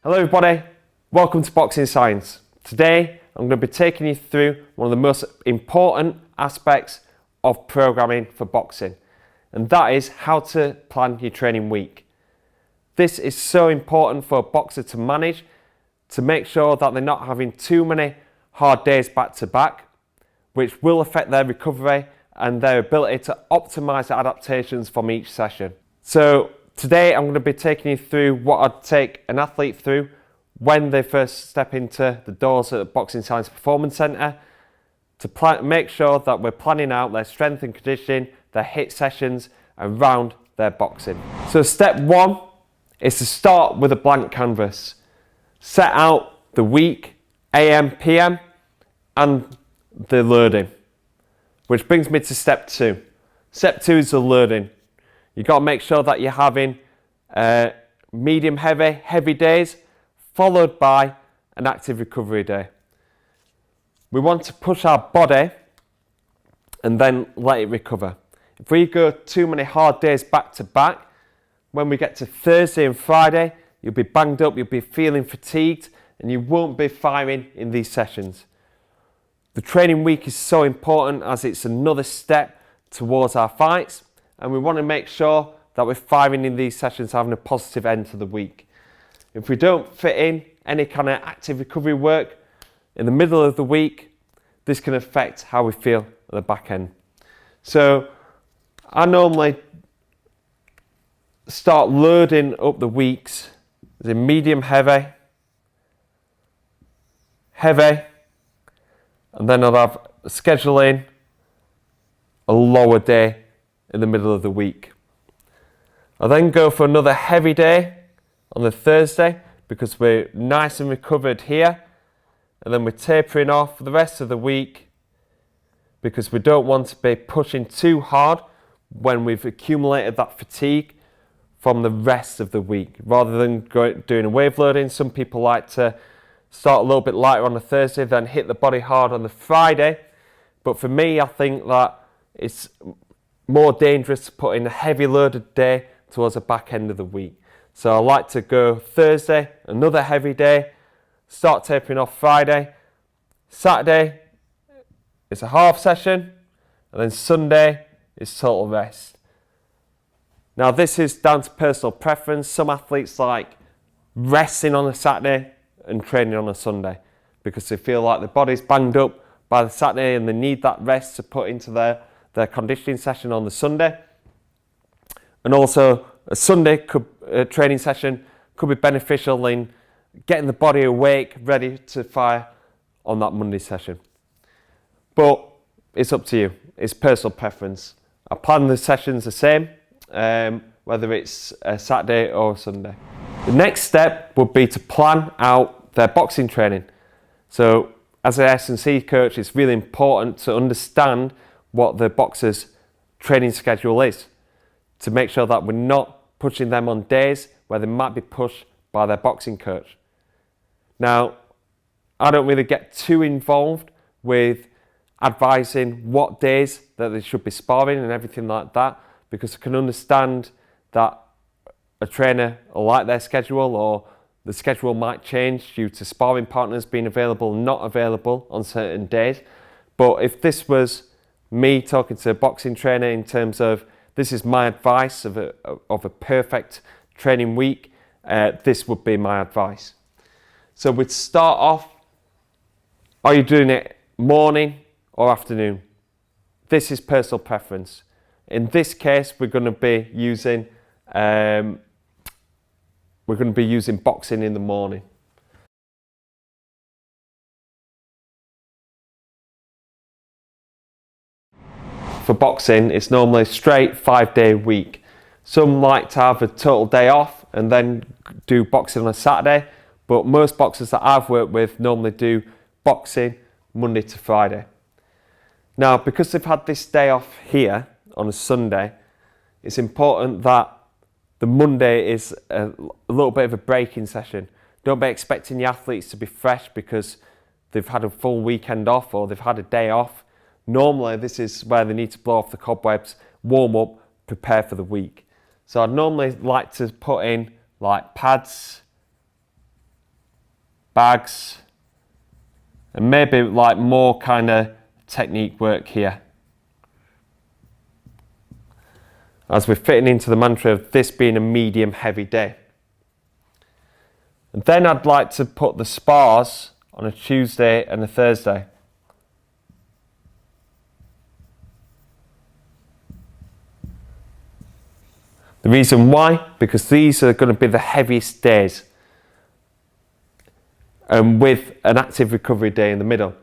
Hello everybody, welcome to Boxing Science. Today I'm going to be taking you through one of the most important aspects of programming for boxing, and that is how to plan your training week. This is so important for a boxer to manage, to make sure that they're not having too many hard days back to back, which will affect their recovery and their ability to optimize the adaptations from each session. So today I'm going to be taking you through what I'd take an athlete through when they first step into the doors at the Boxing Science Performance Centre to make sure that we're planning out their strength and conditioning, their HIIT sessions around their boxing. So step one is to start with a blank canvas. Set out the week, AM, PM and the loading. Which brings me to step two. Step two is the loading. You've got to make sure that you're having medium heavy days, followed by an active recovery day. We want to push our body and then let it recover. If we go too many hard days back to back, when we get to Thursday and Friday, you'll be banged up, you'll be feeling fatigued, and you won't be firing in these sessions. The training week is so important as it's another step towards our fights, and we want to make sure that we're firing in these sessions, having a positive end to the week. If we don't fit in any kind of active recovery work in the middle of the week, this can affect how we feel at the back end. So I normally start loading up the weeks as in medium heavy, and then I'll have scheduling a lower day in the middle of the week. I'll then go for another heavy day on the Thursday because we're nice and recovered here, and then we're tapering off for the rest of the week because we don't want to be pushing too hard when we've accumulated that fatigue from the rest of the week. Rather than doing a wave loading, some people like to start a little bit lighter on the Thursday, then hit the body hard on the Friday. But for me, I think that it's more dangerous to put in a heavy loaded day towards the back end of the week. So I like to go Thursday, another heavy day, start tapering off Friday. Saturday is a half session, and then Sunday is total rest. Now this is down to personal preference. Some athletes like resting on a Saturday and training on a Sunday because they feel like their body's banged up by the Saturday and they need that rest to put into their conditioning session on the Sunday. And also a Sunday training session could be beneficial in getting the body awake, ready to fire on that Monday session. But it's up to you, it's personal preference. I plan the sessions the same, whether it's a Saturday or a Sunday. The next step would be to plan out their boxing training. So as an S&C coach, it's really important to understand what the boxer's training schedule is to make sure that we're not pushing them on days where they might be pushed by their boxing coach. Now, I don't really get too involved with advising what days that they should be sparring and everything like that, because I can understand that a trainer will like their schedule, or the schedule might change due to sparring partners being available and not available on certain days. But if this was me talking to a boxing trainer in terms of this is my advice of a perfect training week, this would be my advice. So we'd start off, are you doing it morning or afternoon? This is personal preference. In this case, we're going to be using boxing in the morning. For boxing, it's normally a straight 5-day week. Some like to have a total day off and then do boxing on a Saturday, but most boxers that I've worked with normally do boxing Monday to Friday. Now, because they've had this day off here on a Sunday, it's important that the Monday is a little bit of a break-in session. Don't be expecting your athletes to be fresh because they've had a full weekend off or they've had a day off. Normally, this is where they need to blow off the cobwebs, warm up, prepare for the week. So I'd normally like to put in like pads, bags, and maybe like more kind of technique work here. As we're fitting into the mantra of this being a medium heavy day. And then I'd like to put the spars on a Tuesday and a Thursday. The reason why, because these are going to be the heaviest days, and with an active recovery day in the middle.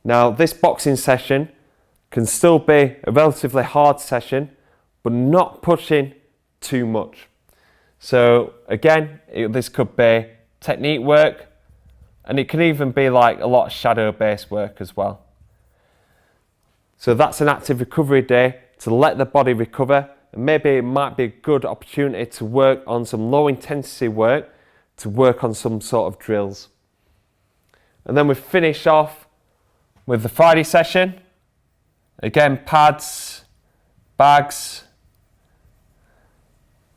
Now, this boxing session can still be a relatively hard session, but not pushing too much. So again, this could be technique work, and it can even be like a lot of shadow-based work as well. So that's an active recovery day to let the body recover, and maybe it might be a good opportunity to work on some low intensity work, to work on some sort of drills. And then we finish off with the Friday session. Again, pads, bags,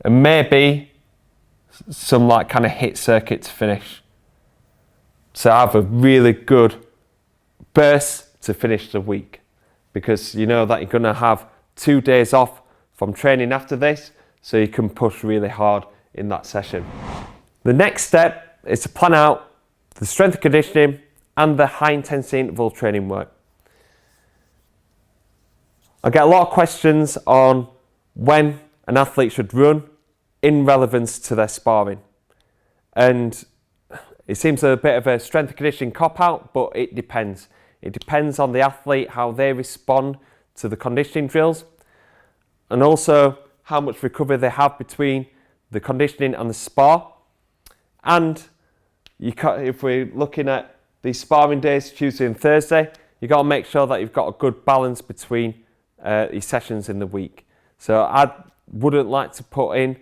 and maybe some like kind of hit circuit to finish. So have a really good burst to finish the week, because you know that you're going to have 2 days off from training after this, so you can push really hard in that session. The next step is to plan out the strength and conditioning and the high intensity interval training work. I get a lot of questions on when an athlete should run in relevance to their sparring. And it seems a bit of a strength and conditioning cop-out, but it depends. It depends on the athlete, how they respond to the conditioning drills, and also how much recovery they have between the conditioning and the spar. And if we're looking at these sparring days, Tuesday and Thursday, you've got to make sure that you've got a good balance between these sessions in the week. So I wouldn't like to put in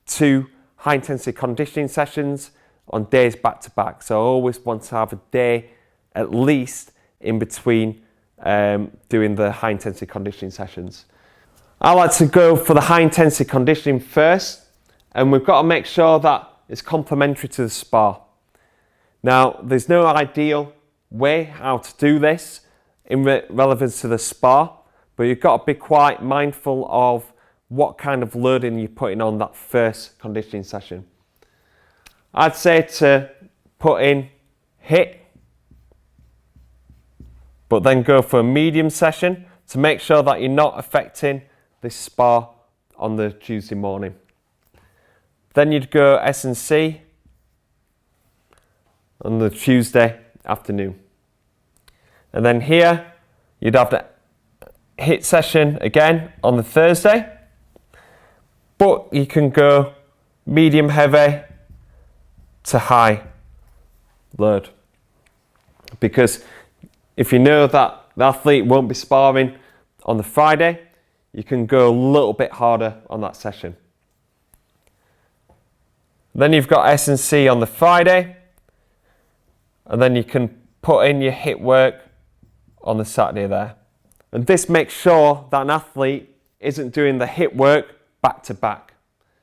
2 high intensity conditioning sessions on days back to back. So I always want to have a day at least in between doing the high intensity conditioning sessions. I like to go for the high intensity conditioning first, and we've got to make sure that it's complementary to the spar. Now, there's no ideal way how to do this in relevance to the spar, but you've got to be quite mindful of what kind of loading you're putting on that first conditioning session. I'd say to put in HIIT, but then go for a medium session to make sure that you're not affecting this spar on the Tuesday morning. Then you'd go S&C on the Tuesday afternoon. And then here, you'd have the HIIT session again on the Thursday, but you can go medium heavy to high load. Because if you know that the athlete won't be sparring on the Friday, you can go a little bit harder on that session. Then you've got S&C on the Friday, and then you can put in your HIIT work on the Saturday there. And this makes sure that an athlete isn't doing the HIIT work back to back.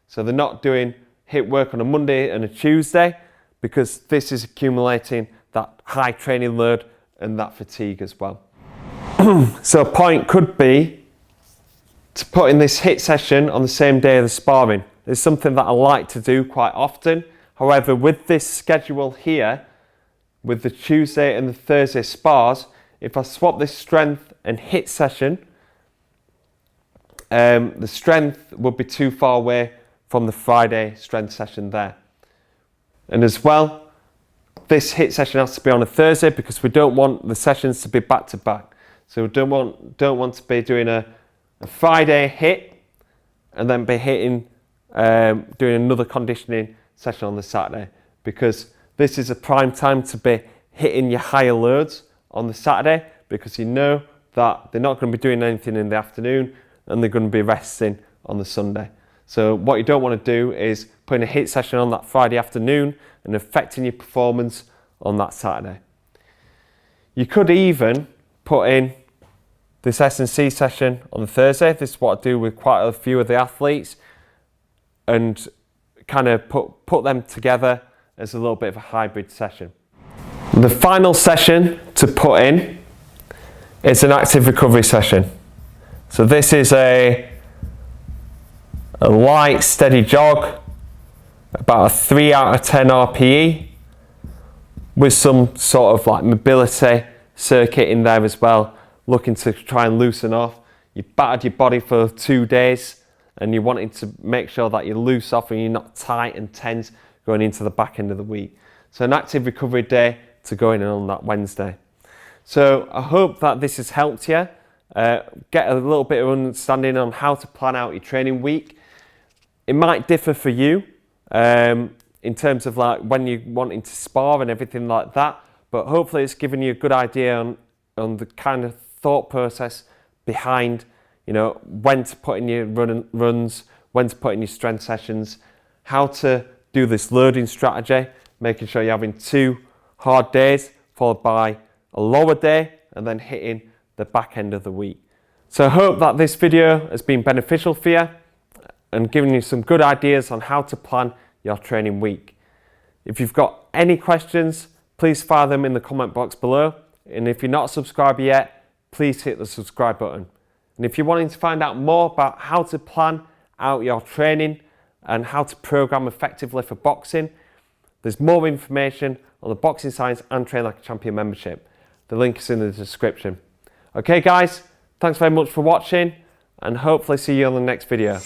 So they're not doing HIIT work on a Monday and a Tuesday, because this is accumulating that high training load and that fatigue as well. So a point could be to put in this HIIT session on the same day of the sparring. It's something that I like to do quite often. However, with this schedule here, with the Tuesday and the Thursday spars, if I swap this strength and HIIT session, the strength would be too far away from the Friday strength session there. And as well, this HIIT session has to be on a Thursday, because we don't want the sessions to be back to back. So we don't want to be doing a Friday HIIT and then be hitting, doing another conditioning session on the Saturday, because this is a prime time to be hitting your higher loads on the Saturday, because you know that they're not going to be doing anything in the afternoon and they're going to be resting on the Sunday. So what you don't want to do is putting a HIIT session on that Friday afternoon and affecting your performance on that Saturday. You could even put in this S&C session on the Thursday. This is what I do with quite a few of the athletes, and kind of put them together as a little bit of a hybrid session. The final session to put in is an active recovery session. So this is a light, steady jog, about a 3 out of 10 RPE, with some sort of like mobility circuit in there as well, looking to try and loosen off. You battered your body for 2 days and you're wanting to make sure that you're loose off and you're not tight and tense going into the back end of the week. So an active recovery day to go in on that Wednesday. So I hope that this has helped you get a little bit of understanding on how to plan out your training week. It might differ for you in terms of like when you're wanting to spar and everything like that, but hopefully it's given you a good idea on the kind of thought process behind, you know, when to put in your runs, when to put in your strength sessions, how to do this loading strategy, making sure you're having 2 hard days followed by a lower day and then hitting the back end of the week. So I hope that this video has been beneficial for you and given you some good ideas on how to plan your training week. If you've got any questions, please fire them in the comment box below. And if you're not a subscriber yet, please hit the subscribe button. And if you're wanting to find out more about how to plan out your training and how to program effectively for boxing, there's more information on the Boxing Science and Train Like a Champion membership. The link is in the description. Okay guys, thanks very much for watching and hopefully see you on the next video.